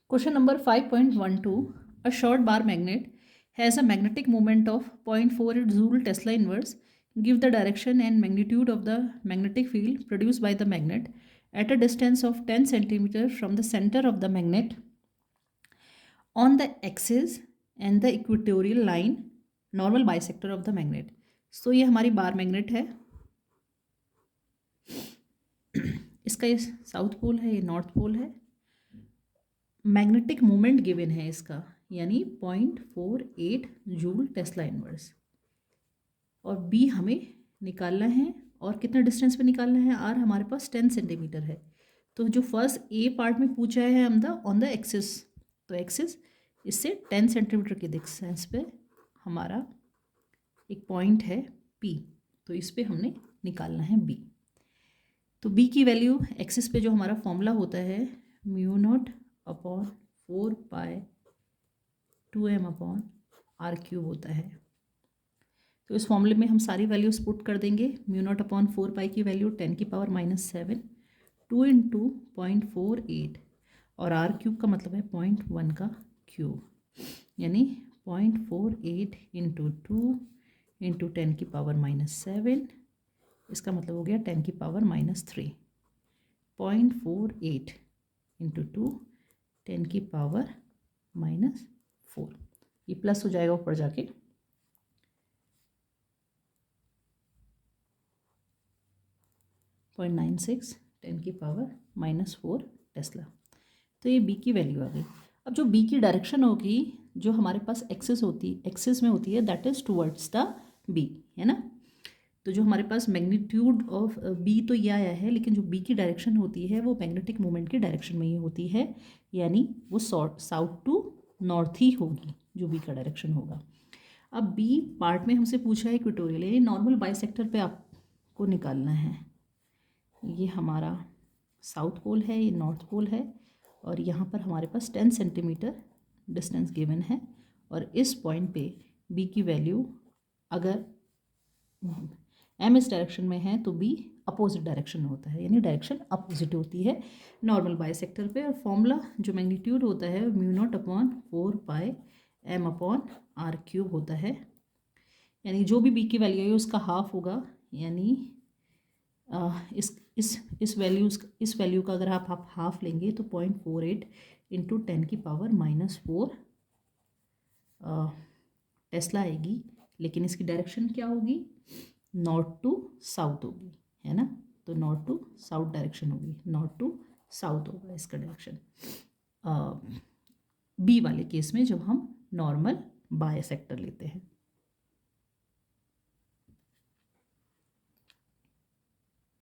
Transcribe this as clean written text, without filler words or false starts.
Question number 5.12. A short bar magnet has a magnetic moment of 0.48 Joule Tesla inverse. Give the direction and magnitude of the magnetic field produced by the magnet at a distance of 10 cm from the center of the magnet on the axis and the equatorial line normal bisector of the magnet. So ये हमारी bar magnet है. इसका ये south pole है, ये north pole है. Magnetic moment given है इसका, यानी 0.48 जूल टेस्ला इनवर्स. और बी हमें निकालना है, और कितना डिस्टेंस पे निकालना है. आर हमारे पास 10 सेंटीमीटर है. तो जो फर्स्ट ए पार्ट में पूछा है हम ऑन द एक्सिस, तो एक्सिस इससे 10 सेंटीमीटर की डिस्टेंस पे हमारा एक पॉइंट है पी, तो इस पे हमने निकालना है बी. तो बी की वैल्यू एक्सिस पे जो हमारा फॉर्मूला होता है μ0 upon 4π2m upon are cube होता है. तो इस फॉर्मूले में हम सारी वैल्यूज पुट कर देंगे. μ0 अपॉन 4π की वैल्यू 10⁻⁷, 2 इंटू 0.48, और आर क्यूब का मतलब है 0.1 का क्यूब, यानी 0.48 इंटू 2 इंटू 10⁻⁷, इसका मतलब हो गया 10⁻⁻3. 0.48 इंटू 2 10⁻⁻4, ये प्लस हो जाएगा ऊपर जाके. 0.96 10⁻⁻4 टेस्ला. तो ये बी की वैल्यू आ गई. अब जो बी की डायरेक्शन होगी, जो हमारे पास एक्सिस में होती है, that is towards the B, है ना. तो जो हमारे पास मैग्नीट्यूड ऑफ बी तो ये आया है, लेकिन जो बी की डायरेक्शन होती है वो मैग्नेटिक मोमेंट की डायरेक्शन में ही होती है, यानी वो साउथ टू नॉर्थ ही होगी जो बी का डायरेक्शन होगा. अब बी पार्ट में हमसे पूछा है इक्वेटोरियल, यानी नॉर्मल बाइसेक्टर पे आपको निकालना है. ये हमारा साउथ पोल है, ये नॉर्थ पोल है, और यहाँ पर हमारे पास 10 सेंटीमीटर डिस्टेंस गिवन है. और इस पॉइंट पे बी की वैल्यू अगर एम इस डायरेक्शन में है तो बी अपोजिट डायरेक्शन में होता है, यानी डायरेक्शन अपोजिट होती है नॉर्मल बाइसेक्टर पे. और फॉर्मूला जो मैग्नीट्यूड होता है μ0 upon 4πm upon are cube होता है, यानी जो भी बी की वैल्यू है उसका हाफ होगा, यानी इस वैल्यू का अगर आप हाफ लेंगे तो 0.48 इंटू 10⁻⁻4 टेस्ला आएगी. लेकिन इसकी डायरेक्शन क्या होगी, नॉर्थ टू साउथ होगी, है ना. तो नॉर्थ टू साउथ डायरेक्शन होगी, नॉर्थ टू साउथ होगा इसका डायरेक्शन बी वाले केस में, जब हम नॉर्मल बाइसेक्टर लेते हैं.